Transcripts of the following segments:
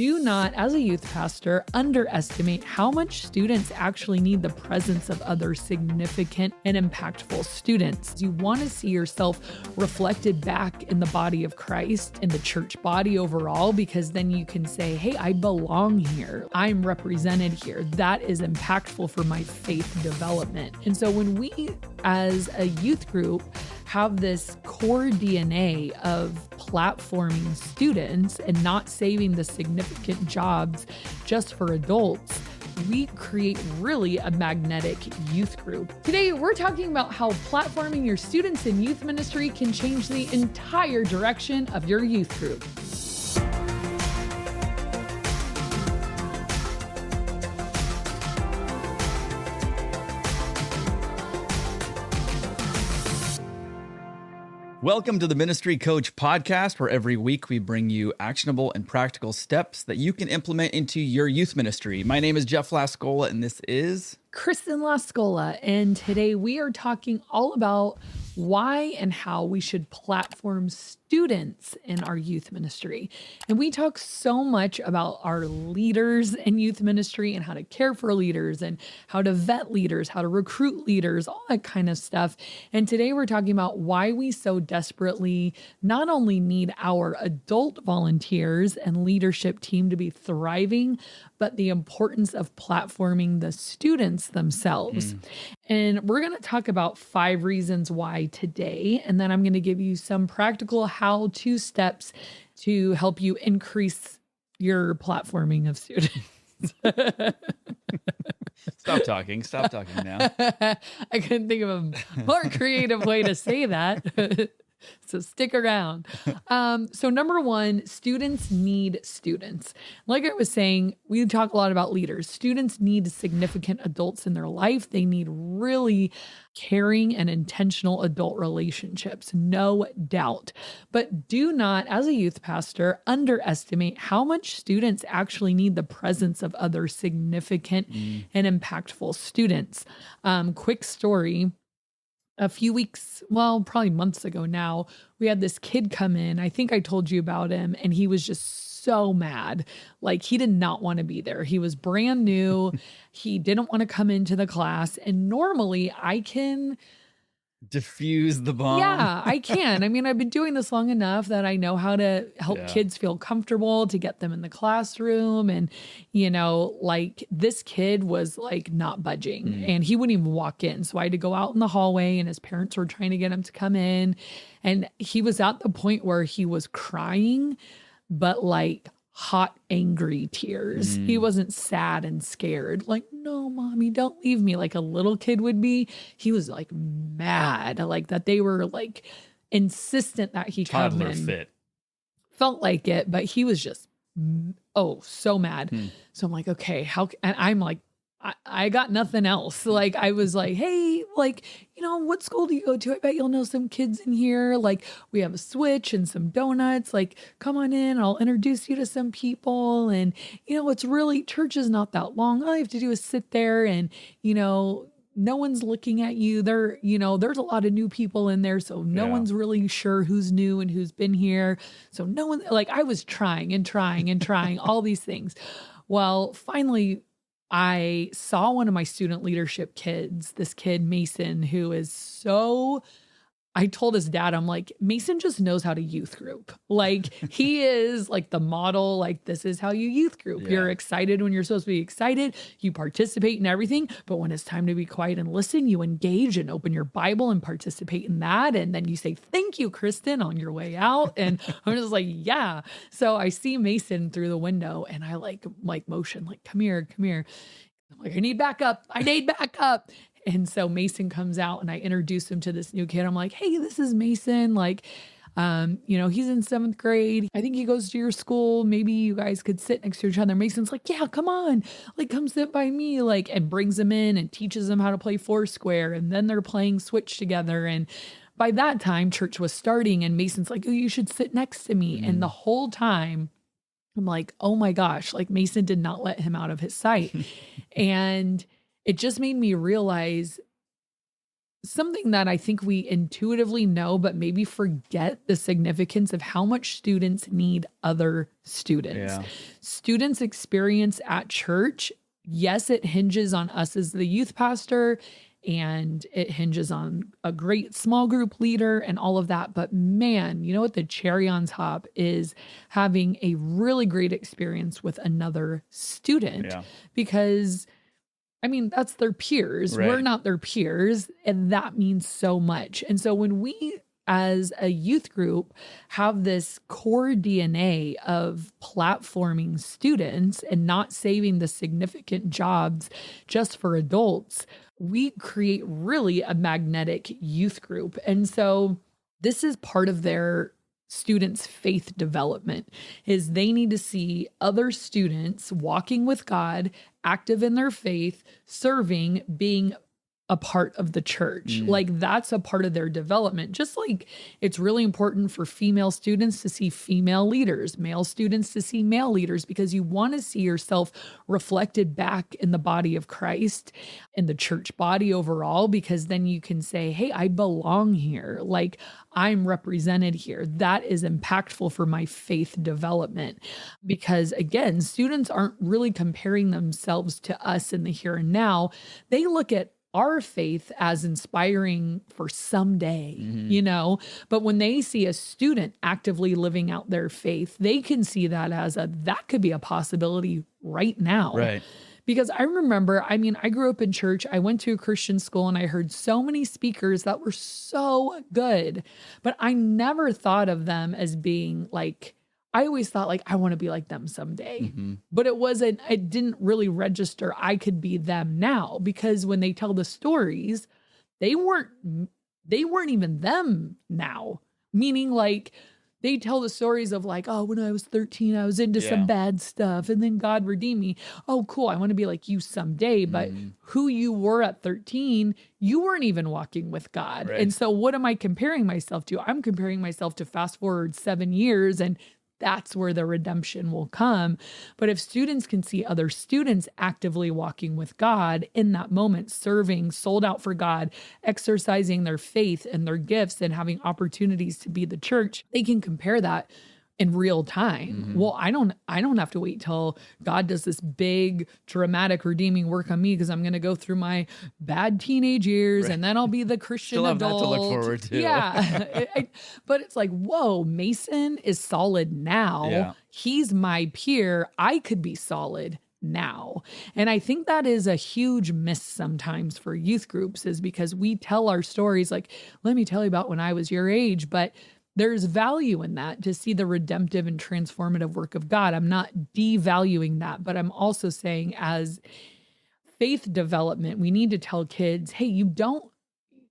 do not, as a youth pastor, underestimate how much students actually need the presence of other significant and impactful students. You want to see yourself reflected back in the body of Christ, in the church body overall, because then you can say, hey, I belong here. I'm represented here. That is impactful for my faith development. And so when we, as a youth group, have this core DNA of platforming students and not saving the significant jobs just for adults, we create really a magnetic youth group. Today, we're talking about how platforming your students in youth ministry can change the entire direction of your youth group. Welcome to the Ministry Coach Podcast, where every week we bring you actionable and practical steps that you can implement into your youth ministry. My name is Jeff Lascola, and this is Kristen Lascola, and today we are talking all about why and how we should platform students in our youth ministry. And we talk so much about our leaders in youth ministry and how to care for leaders and how to vet leaders, how to recruit leaders, all that kind of stuff. And today we're talking about why we so desperately not only need our adult volunteers and leadership team to be thriving, but the importance of platforming the students themselves. And we're going to talk about 5 reasons why today. And then I'm going to give you some practical how-to steps to help you increase your platforming of students. Stop talking now. I couldn't think of a more creative way to say that. So stick around. So number 1, students need students. Like I was saying, we talk a lot about leaders. Students need significant adults in their life. They need really caring and intentional adult relationships, no doubt. But do not, as a youth pastor, underestimate how much students actually need the presence of other significant and impactful students. Quick story. A few weeks, well, probably months ago now, we had this kid come in. I think I told you about him, and he was just so mad. Like, he did not want to be there. He was brand new. He didn't want to come into the class. And normally I can diffuse the bomb. Yeah, I can. I mean, I've been doing this long enough that I know how to help kids feel comfortable, to get them in the classroom. And, like, this kid was like not budging and he wouldn't even walk in. So I had to go out in the hallway, and his parents were trying to get him to come in. And he was at the point where he was crying, but like hot, angry tears. He wasn't sad and scared. Like, no, mommy, don't leave me, like a little kid would be. He was like mad, like that they were like insistent that he come Toddler in. fit. Felt like it, but he was just, so mad. So I'm like, okay, and I'm like, I got nothing else. Like, I was like, hey, like, what school do you go to? I bet you'll know some kids in here. Like, we have a Switch and some donuts. Like, come on in. I'll introduce you to some people. And, it's really, church is not that long. All you have to do is sit there and, no one's looking at you. There's a lot of new people in there. So no one's really sure who's new and who's been here. So no one, like, I was trying all these things. Well, finally, I saw one of my student leadership kids, this kid, Mason, who is I told his dad, I'm like, Mason just knows how to youth group. Like, he is like the model, like, this is how you youth group. You're excited when you're supposed to be excited. You participate in everything. But when it's time to be quiet and listen, you engage and open your Bible and participate in that. And then you say, thank you, Kristen, on your way out. And I'm just like, yeah. So I see Mason through the window, and I like motion, like, come here. I'm like, I need backup. And so Mason comes out, and I introduce him to this new kid. I'm like, hey, this is Mason. Like, he's in 7th grade. I think he goes to your school. Maybe you guys could sit next to each other. Mason's like, yeah, come on. Like, come sit by me. Like, and brings him in and teaches him how to play Foursquare. And then they're playing Switch together. And by that time, church was starting, and Mason's like, oh, you should sit next to me. And the whole time I'm like, oh my gosh, like, Mason did not let him out of his sight. And it just made me realize something that I think we intuitively know, but maybe forget the significance of how much students need other students. Yeah. Students' experience at church, yes, it hinges on us as the youth pastor and it hinges on a great small group leader and all of that. But man, you know what? The cherry on top is having a really great experience with another student Yeah. because I mean, that's their peers. Right. We're not their peers. And that means so much. And so when we, as a youth group, have this core DNA of platforming students and not saving the significant jobs just for adults, we create really a magnetic youth group. And so this is part of their students' faith development is they need to see other students walking with God, active in their faith, serving, being a part of the church. Like that's a part of their development. Just like it's really important for female students to see female leaders, male students to see male leaders, because you want to see yourself reflected back in the body of Christ, in the church body overall, because then you can say, hey, I belong here. Like I'm represented here. That is impactful for my faith development. Because again, students aren't really comparing themselves to us in the here and now. They look at our faith as inspiring for someday, you know, but when they see a student actively living out their faith, they can see that as that could be a possibility right now. Right. Because I remember, I mean, I grew up in church. I went to a Christian school and I heard so many speakers that were so good, but I never thought of them as being like, I always thought like, I want to be like them someday, but it didn't really register. I could be them now because when they tell the stories, they weren't even them now. Meaning like they tell the stories of like, oh, when I was 13, I was into some bad stuff and then God redeemed me. Oh, cool. I want to be like you someday. But who you were at 13, you weren't even walking with God. Right. And so what am I comparing myself to? I'm comparing myself to fast forward 7 years and that's where the redemption will come. But if students can see other students actively walking with God in that moment, serving, sold out for God, exercising their faith and their gifts and having opportunities to be the church, they can compare that in real time. Well, I don't have to wait till God does this big dramatic redeeming work on me because I'm going to go through my bad teenage years and then I'll be the Christian Still have adult. that to look forward to. Yeah. But it's like, whoa, Mason is solid now. Yeah. He's my peer. I could be solid now. And I think that is a huge miss sometimes for youth groups is because we tell our stories like, let me tell you about when I was your age, but there's value in that to see the redemptive and transformative work of God. I'm not devaluing that, but I'm also saying as faith development, we need to tell kids, hey,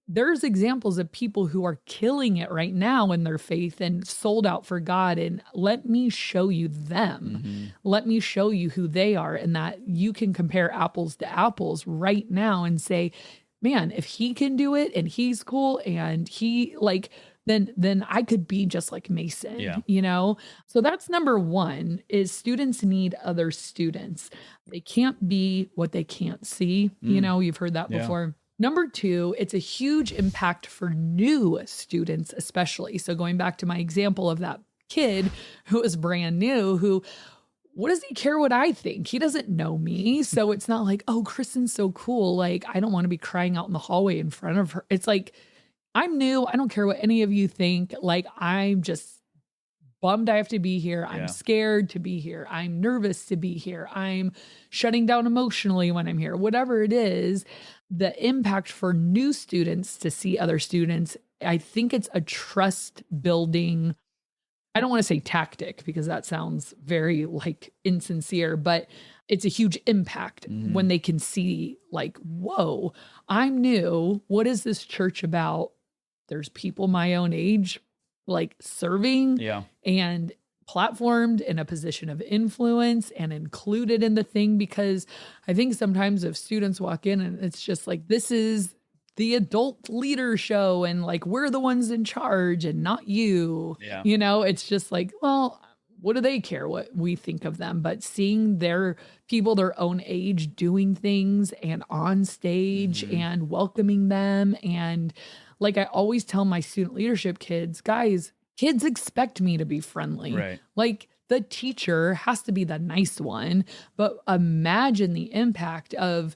there's examples of people who are killing it right now in their faith and sold out for God. And let me show you them. Let me show you who they are and that you can compare apples to apples right now and say, man, if he can do it and he's cool and he like, then I could be just like Mason, you know? So that's number one is students need other students. They can't be what they can't see. You know, you've heard that before. Number two, it's a huge impact for new students, especially. So going back to my example of that kid who was brand new, what does he care what I think? He doesn't know me. So it's not like, oh, Kristen's so cool. Like, I don't want to be crying out in the hallway in front of her. It's like, I'm new. I don't care what any of you think. Like, I'm just bummed I have to be here. I'm scared to be here. I'm nervous to be here. I'm shutting down emotionally when I'm here. Whatever it is, the impact for new students to see other students, I think it's a trust building. I don't want to say tactic because that sounds very like insincere, but it's a huge impact when they can see like, whoa, I'm new. What is this church about? There's people my own age, like serving and platformed in a position of influence and included in the thing. Because I think sometimes if students walk in and it's just like, this is the adult leader show and like, we're the ones in charge and not you, you know, it's just like, well, what do they care what we think of them? But seeing their people their own age doing things and on stage and welcoming them. And like I always tell my student leadership kids, guys, kids expect me to be friendly. Right. Like the teacher has to be the nice one, but imagine the impact of,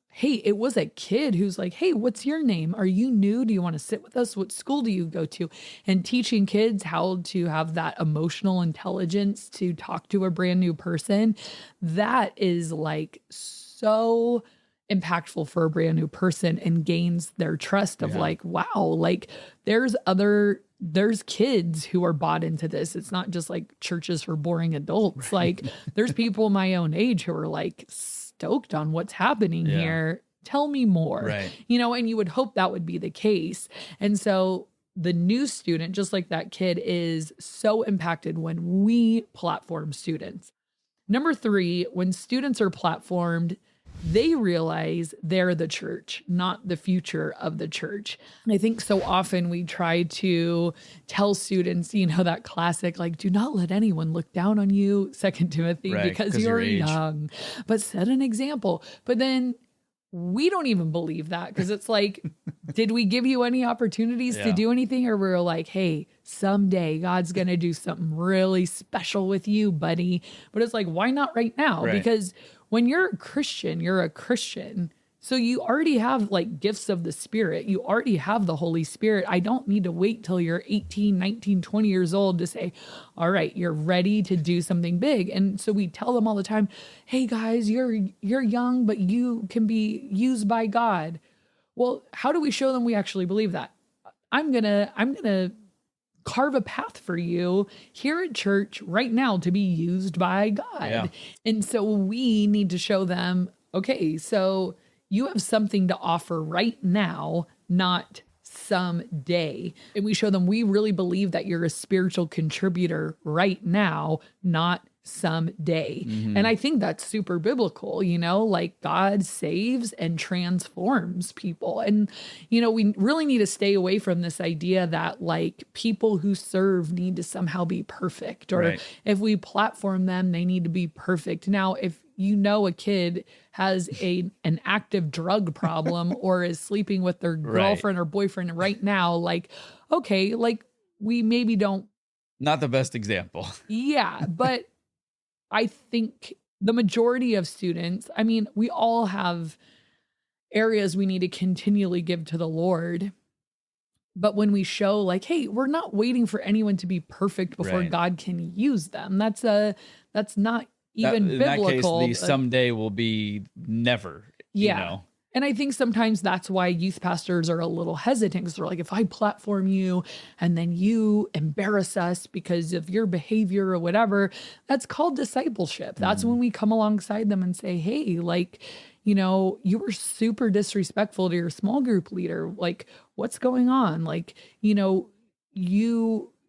hey, it was a kid who's like, hey, what's your name? Are you new? Do you want to sit with us? What school do you go to? And teaching kids how to have that emotional intelligence to talk to a brand new person, that is like so impactful for a brand new person and gains their trust of like, wow, like there's kids who are bought into this. It's not just like churches for boring adults. Like there's people my own age who are like stoked on what's happening here. Tell me more, Right. and you would hope that would be the case. And so the new student, just like that kid, is so impacted when we platform students. Number 3, when students are platformed, they realize they're the church, not the future of the church. And I think so often we try to tell students, that classic, like, do not let anyone look down on you, 2 Timothy, Right, because 'cause you're your age. young, but set an example. But then we don't even believe that, because it's like, did we give you any opportunities to do anything? Or we're like, hey, someday God's going to do something really special with you, buddy. But it's like, why not right now? Right. Because when you're a Christian, you're a Christian. So you already have like gifts of the Spirit. You already have the Holy Spirit. I don't need to wait till you're 18, 19, 20 years old to say, all right, you're ready to do something big. And so we tell them all the time, hey guys, you're young, but you can be used by God. Well, how do we show them we actually believe that? I'm going to carve a path for you here at church right now to be used by God. Yeah. And so we need to show them, okay, so you have something to offer right now, not someday. And we show them we really believe that you're a spiritual contributor right now, not someday. And I think that's super biblical, like God saves and transforms people. And, we really need to stay away from this idea that like people who serve need to somehow be perfect, or Right. if we platform them, they need to be perfect. Now, if a kid has an active drug problem or is sleeping with their girlfriend or boyfriend right now, like, okay, like we maybe don't. Not the best example. Yeah, but I think the majority of students, we all have areas we need to continually give to the Lord. But when we show like, hey, we're not waiting for anyone to be perfect before Right. God can use them. That's not even in biblical. that case, the someday will be never. Yeah. And I think sometimes that's why youth pastors are a little hesitant, because they're like, if I platform you and then you embarrass us because of your behavior or whatever, that's called discipleship. That's when we come alongside them and say, hey, like, you were super disrespectful to your small group leader. Like, what's going on? Like,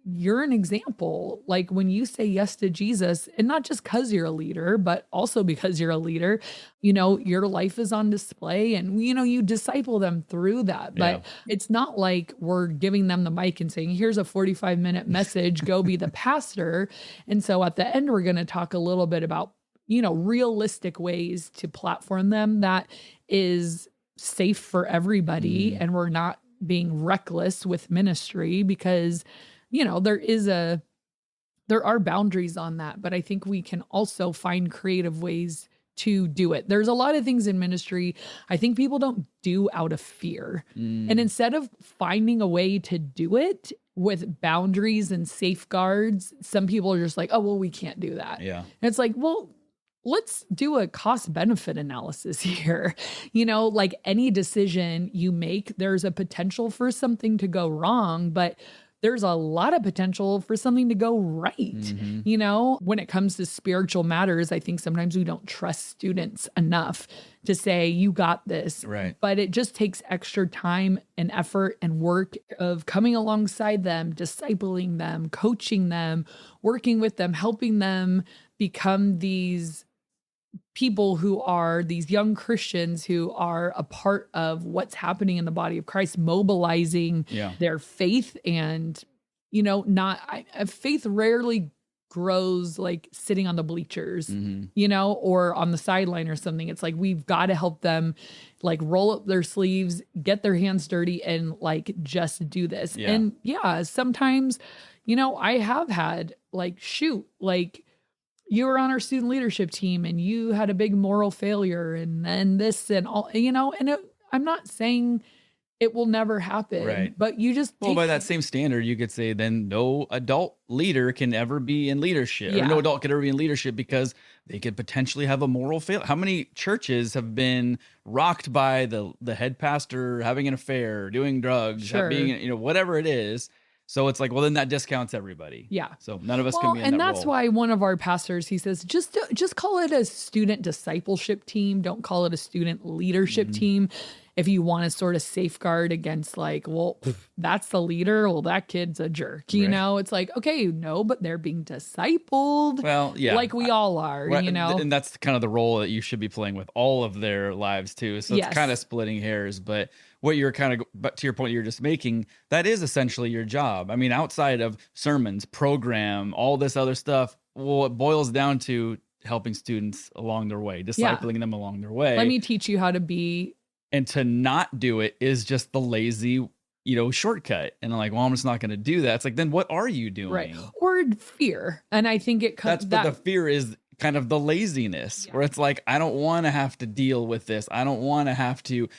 you're an example. Like when you say yes to Jesus, and not just because you're a leader, but also because you're a leader, your life is on display, and, you disciple them through that. But it's not like we're giving them the mic and saying, here's a 45-minute message, go be the pastor. And so at the end, we're going to talk a little bit about, realistic ways to platform them that is safe for everybody. And we're not being reckless with ministry, because there are boundaries on that, but I think we can also find creative ways to do it. There's a lot of things in ministry I think people don't do out of fear. And instead of finding a way to do it with boundaries and safeguards, some people are just like, oh, well, we can't do that. Yeah. And it's like, well, let's do a cost benefit analysis here. Like any decision you make, there's a potential for something to go wrong, but there's a lot of potential for something to go right. When it comes to spiritual matters, I think sometimes we don't trust students enough to say, you got this. Right. But it just takes extra time and effort and work of coming alongside them, discipling them, coaching them, working with them, helping them become these people who are these young Christians who are a part of what's happening in the body of Christ, mobilizing their faith. And, faith rarely grows like sitting on the bleachers, Mm-hmm. you know, or on the sideline or something. It's like we've got to help them like roll up their sleeves, get their hands dirty, and like just do this. Yeah. And yeah, sometimes, you know, I have had like, shoot, like you were on our student leadership team and you had a big moral failure and then this and all, you know, and I'm not saying it will never happen, Right. but you just Well, by that same standard, you could say then no adult leader can ever be in leadership, or Yeah. no adult could ever be in leadership because they could potentially have a moral failure. How many churches have been rocked by the head pastor having an affair, doing drugs, Sure. being, you know, whatever it is? So it's like, well, then that discounts everybody. Yeah. So none of us Well, can be in and that that's role. why one of our pastors, he says, just call it a student discipleship team. Don't call it a student leadership team. If you want to sort of safeguard against like, well, that's the leader. Well, that kid's a jerk. You Right. know, it's like, okay, no, but they're being discipled. Well, yeah. Like we all are, Right, you know? and that's kind of the role that you should be playing with all of their lives too. So Yes. it's kind of splitting hairs, but what you're kind of, but to your point you're just making, that is essentially your job. I mean, outside of sermons, program, all this other stuff, well, it boils down to helping students along their way, discipling them along their way. Let me teach you how to be. And to not do it is just the lazy, shortcut. And I'm like, well, I'm just not going to do that. It's like, then what are you doing? Right. Or fear. And I think it comes But the fear is kind of the laziness where it's like, I don't want to have to deal with this. I don't want to have to,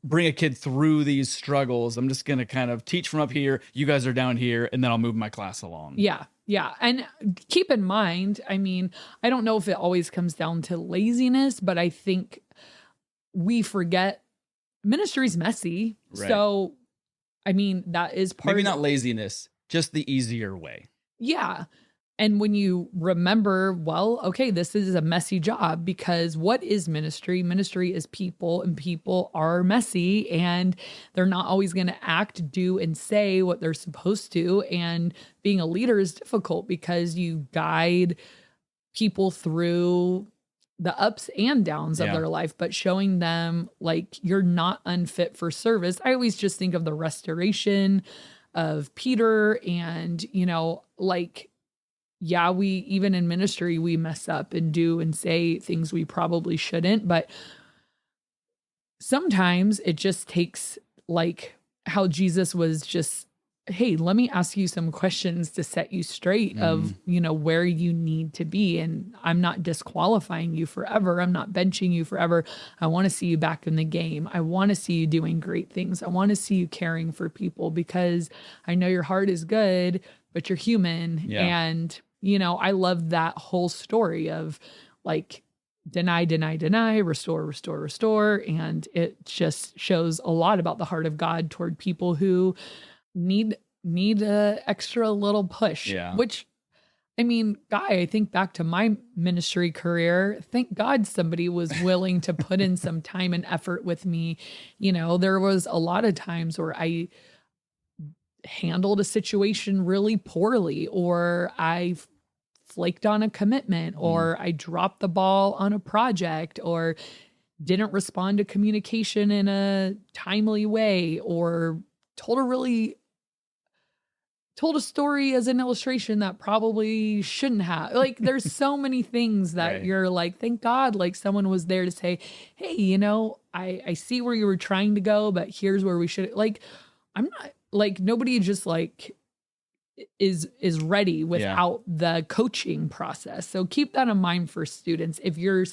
bring a kid through these struggles. I'm just going to kind of teach from up here. You guys are down here, and then I'll move my class along. Yeah. Yeah. And keep in mind, I mean, I don't know if it always comes down to laziness, but I think we forget ministry's messy. Right. So, I mean, that is part Maybe of not laziness, just the easier way. Yeah. And when you remember, well, okay, this is a messy job because what is ministry? Ministry is people, and people are messy and they're not always going to act, do, and say what they're supposed to. And being a leader is difficult because you guide people through the ups and downs of Yeah. their life, but showing them like you're not unfit for service. I always just think of the restoration of Peter and, yeah, we even in ministry, we mess up and do and say things we probably shouldn't. But sometimes it just takes like how Jesus was just, hey, let me ask you some questions to set you straight of, where you need to be. And I'm not disqualifying you forever. I'm not benching you forever. I want to see you back in the game. I want to see you doing great things. I want to see you caring for people because I know your heart is good, but you're human. Yeah. And I love that whole story of like deny, restore, restore, restore. And it just shows a lot about the heart of God toward people who need a extra little push. Yeah. Which, I mean, I think back to my ministry career. Thank God somebody was willing to put in some time and effort with me. There was a lot of times where I handled a situation really poorly, or I flaked on a commitment, or I dropped the ball on a project, or didn't respond to communication in a timely way, or told a story as an illustration that probably shouldn't have. Like, there's so many things that Right. you're like, thank God, like someone was there to say, hey, I see where you were trying to go, but here's where we should, like, I'm not like, nobody just like is ready without the coaching process. So keep that in mind for students. If you're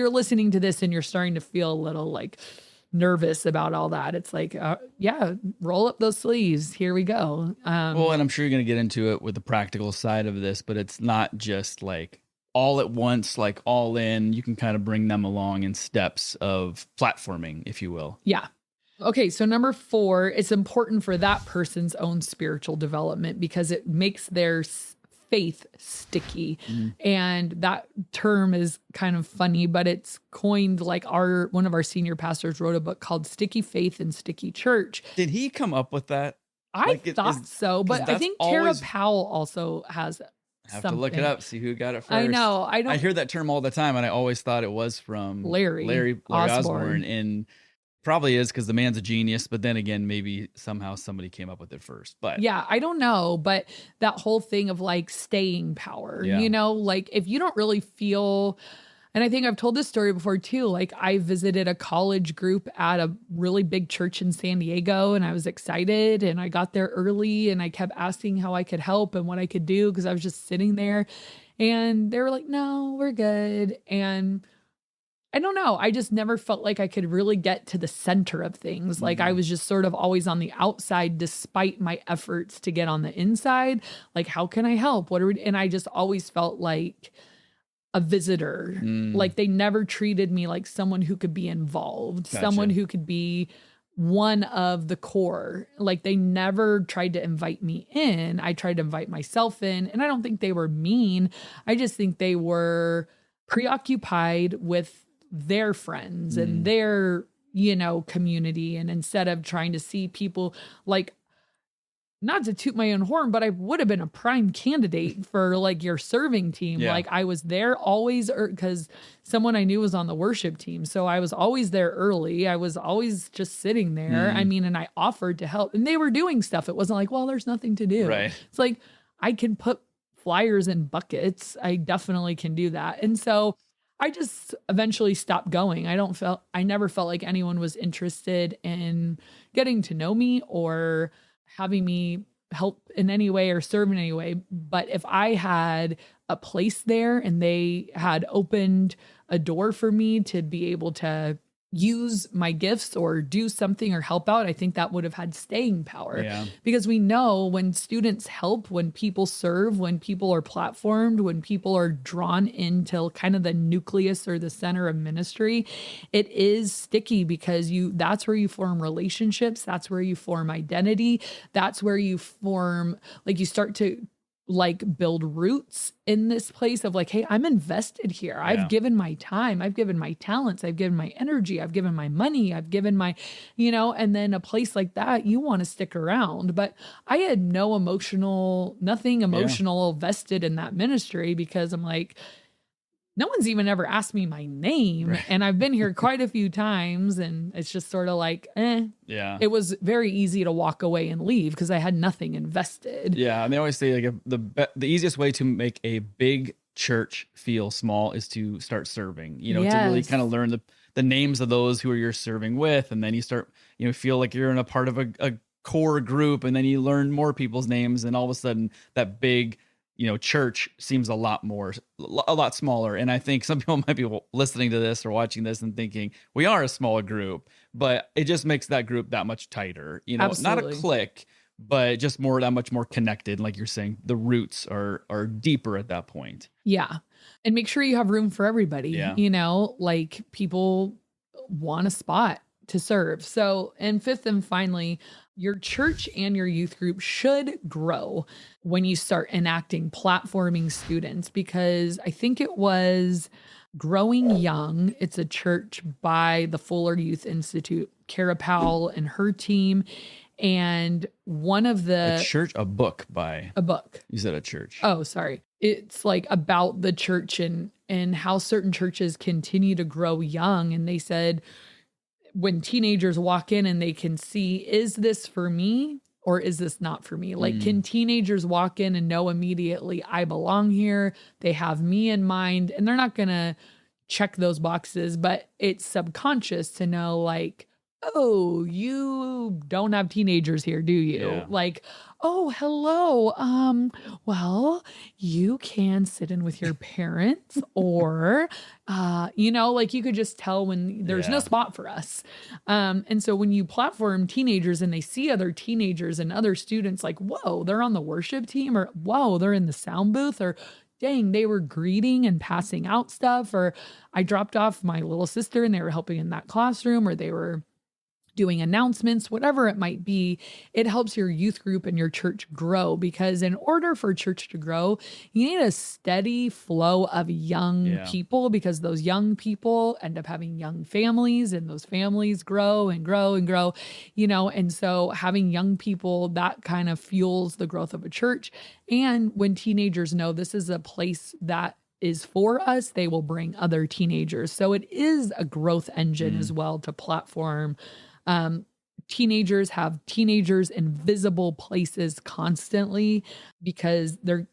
listening to this and you're starting to feel a little like nervous about all that, it's like, roll up those sleeves. Here we go. Well, and I'm sure you're going to get into it with the practical side of this, but it's not just like all at once, like all in. You can kind of bring them along in steps of platforming, if you will. Yeah. Okay, so number 4, it's important for that person's own spiritual development because it makes their faith sticky. And that term is kind of funny, but it's coined like one of our senior pastors wrote a book called Sticky Faith and Sticky Church. Did he come up with that? I thought so, but I that's think Tara Powell also has Have something. to look it up, see who got it first. I know. I hear that term all the time, and I always thought it was from Larry Osborne. And Probably is because the man's a genius, but then again, maybe somehow somebody came up with it first. But Yeah, I don't know, but that whole thing of like staying power, Yeah. you know, like if you don't really feel, and I think I've told this story before too, like I visited a college group at a really big church in San Diego and I was excited and I got there early and I kept asking how I could help and what I could do because I was just sitting there and they were like, no, we're good. And I don't know. I just never felt like I could really get to the center of things. Like I was just sort of always on the outside despite my efforts to get on the inside. Like, how can I help? What are we? And I just always felt like a visitor. Like they never treated me like someone who could be involved, someone who could be one of the core. Like they never tried to invite me in. I tried to invite myself in. And I don't think they were mean. I just think they were preoccupied with their friends and their, you know, community. And instead of trying to see people like, not to toot my own horn, but I would have been a prime candidate for like your serving team. Yeah. Like I was there always because someone I knew was on the worship team. So I was always there early. I was always just sitting there. I mean, and I offered to help and they were doing stuff. It wasn't like, well, there's nothing to do. Right. It's like, I can put flyers in buckets. I definitely can do that. And so I just eventually stopped going. I never felt like anyone was interested in getting to know me or having me help in any way or serve in any way. But if I had a place there and they had opened a door for me to be able to use my gifts or do something or help out, I think that would have had staying power. Yeah. Because we know when students help, when people serve, when people are platformed, when people are drawn into kind of the nucleus or the center of ministry, it is sticky because that's where you form relationships. That's where you form identity. That's where you form, like you start to like build roots in this place of like, hey, I'm invested here. I've given my time. I've given my talents. I've given my energy. I've given my money. I've given my, you know, and then a place like that, you want to stick around. But I had nothing emotional vested in that ministry because I'm like, no one's even ever asked me my name. Right. And I've been here quite a few times and it's just sort of like, Yeah. It was very easy to walk away and leave because I had nothing invested. Yeah. And they always say like the easiest way to make a big church feel small is to start serving, you know, to really Yes. kind of learn the names of those who you're serving with. And then you start, you know, feel like you're in a part of a core group and then you learn more people's names and all of a sudden that big, you know, church seems a lot smaller. And I think some people might be listening to this or watching this and thinking we are a smaller group, but it just makes that group that much tighter, you know, not a Absolutely. clique, but just that much more connected. Like you're saying, the roots are deeper at that point. Yeah. And make sure you have room for everybody. Yeah. You know, like people want a spot to serve. So, and fifth and finally, your church and your youth group should grow when you start enacting platforming students, because I think it was Growing Young. It's a church by the Fuller Youth Institute, Kara Powell and her team. And one of A book by, a book. you said a church. Oh, sorry. It's like about the church and how certain churches continue to grow young. And they said when teenagers walk in and they can see, is this for me or is this not for me? Like, can teenagers walk in and know immediately I belong here? They have me in mind, and they're not going to check those boxes, but it's subconscious to know like, oh, you don't have teenagers here, do you? Yeah. Like, oh, hello. Well, you can sit in with your parents or, you know, like you could just tell when there's no Yeah. spot for us. And so when you platform teenagers and they see other teenagers and other students like, whoa, they're on the worship team, or whoa, they're in the sound booth, or dang, they were greeting and passing out stuff, or I dropped off my little sister and they were helping in that classroom, or they were doing announcements, whatever it might be, it helps your youth group and your church grow. Because in order for church to grow, you need a steady flow of young people, because those young people end up having young families and those families grow and grow and grow, you know, and so having young people, that kind of fuels the growth of a church. And when teenagers know this is a place that is for us, they will bring other teenagers. So it is a growth engine as well to platform. Teenagers have teenagers in visible places constantly because they're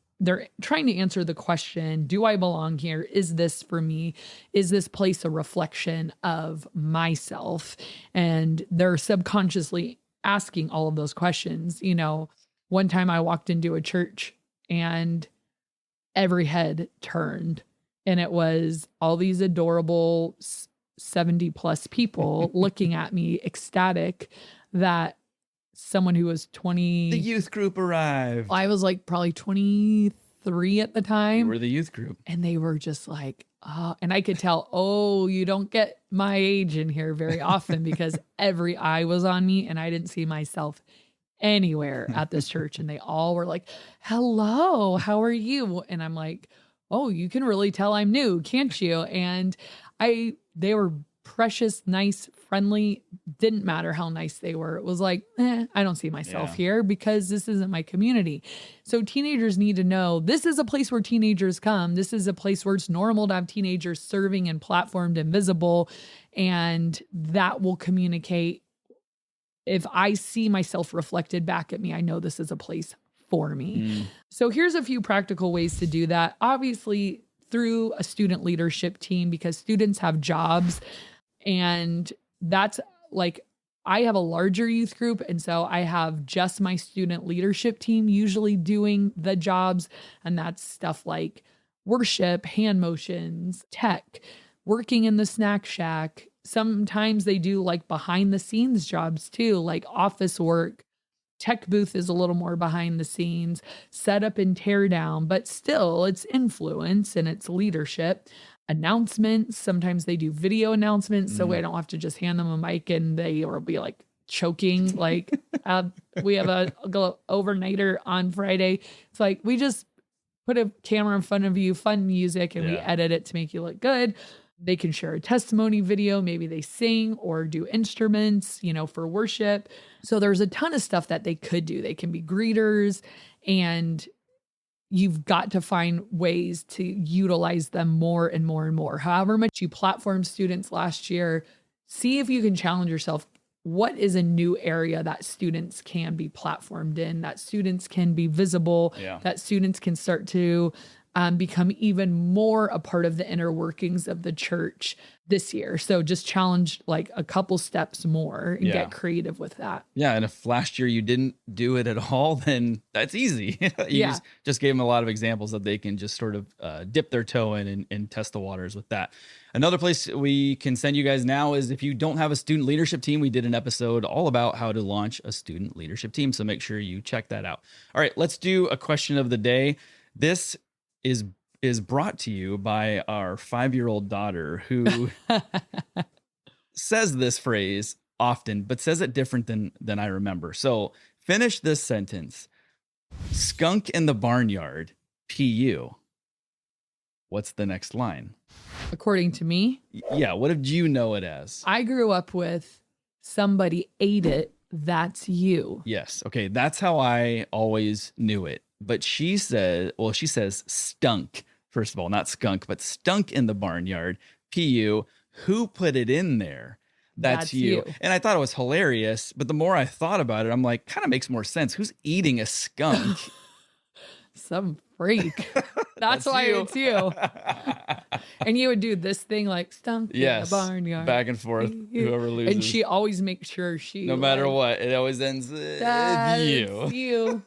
trying to answer the question, do I belong here? Is this for me? Is this place a reflection of myself? And they're subconsciously asking all of those questions. You know, one time I walked into a church and every head turned, and it was all these adorable 70 plus people looking at me ecstatic that someone who was 20. The youth group arrived. I was like probably 23 at the time. You were the youth group. And they were just like, oh, and I could tell, oh, you don't get my age in here very often because every eye was on me and I didn't see myself anywhere at this church. And they all were like, hello, how are you? And I'm like, oh, you can really tell I'm new, can't you? And they were precious, nice, friendly. Didn't matter how nice they were. It was like, I don't see myself here because this isn't my community. So teenagers need to know this is a place where teenagers come. This is a place where it's normal to have teenagers serving and platformed and visible. And that will communicate. If I see myself reflected back at me, I know this is a place for me. So here's a few practical ways to do that. Obviously, through a student leadership team, because students have jobs. And that's like, I have a larger youth group. And so I have just my student leadership team usually doing the jobs. And that's stuff like worship, hand motions, tech, working in the snack shack. Sometimes they do like behind the scenes jobs too, like office work. Tech booth is a little more behind the scenes, setup and tear down, but still it's influence and it's leadership. Announcements. Sometimes they do video announcements. So I don't have to just hand them a mic and they will be like choking. Like we have a overnighter on Friday. It's like, we just put a camera in front of you, fun music, and we edit it to make you look good. They can share a testimony video. Maybe they sing or do instruments, you know, for worship. So there's a ton of stuff that they could do. They can be greeters, and you've got to find ways to utilize them more and more and more. However much you platform students last year, see if you can challenge yourself. What is a new area that students can be platformed in, that students can be visible, that students can start to become even more a part of the inner workings of the church this year. So just challenge like a couple steps more and get creative with that. Yeah. And if last year you didn't do it at all, then that's easy. You just gave them a lot of examples that they can just sort of dip their toe in and test the waters with that. Another place we can send you guys now is if you don't have a student leadership team, we did an episode all about how to launch a student leadership team. So make sure you check that out. All right, let's do a question of the day. This is brought to you by our 5-year-old daughter who says this phrase often, but says it different than I remember. So finish this sentence. Skunk in the barnyard, PU. What's the next line? According to me? Yeah, what did you know it as? I grew up with somebody ate it, that's you. Yes. Okay, that's how I always knew it. But she says stunk, first of all, not skunk, but stunk in the barnyard, PU. Who put it in there? That's you. And I thought it was hilarious, but the more I thought about it, I'm like, kind of makes more sense. Who's eating a skunk? Some freak. That's why you. It's you. And you would do this thing like stunk in the barnyard. Back and forth, whoever loses. And she always makes sure she... No matter what, it always ends with you.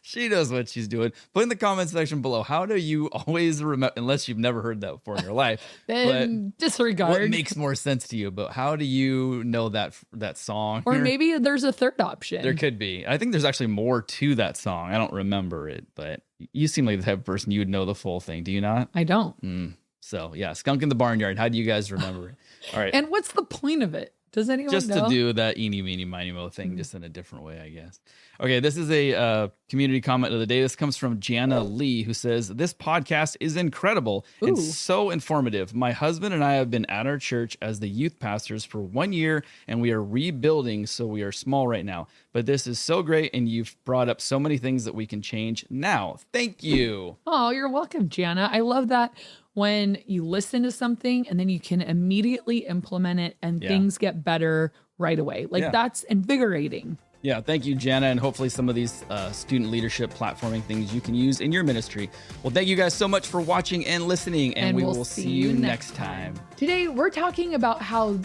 She knows what she's doing. Put in the comment section below, how do you always remember, unless you've never heard that before in your life, then disregard. What makes more sense to you? But how do you know that song? Or maybe there's a third option. There could be. I think there's actually more to that song. I don't remember it, but you seem like the type of person you would know the full thing. Do you not? I don't. So yeah, skunk in the barnyard. How do you guys remember it? All right. And what's the point of it? Does anyone just know? to do that eeny, meeny, miny, mo thing, just in a different way, I guess. Okay, this is a community comment of the day. This comes from Gianna Lee, who says, "This podcast is incredible and Ooh. so informative. My husband and I have been at our church as the youth pastors for 1 year, and we are rebuilding, so we are small right now. But this is so great, and you've brought up so many things that we can change now. Thank you." Oh, you're welcome, Gianna. I love that when you listen to something and then you can immediately implement it and Yeah. things get better right away. Like Yeah. that's invigorating. Yeah, thank you, Jana, and hopefully some of these student leadership platforming things you can use in your ministry. Well, thank you guys so much for watching and listening, and we will see you next time. Today we're talking about how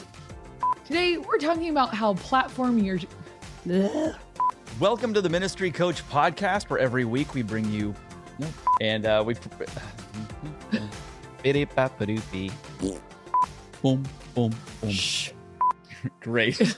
platform your Welcome to the Ministry Coach Podcast, where every week we bring you and we boom, boom, boom. Great.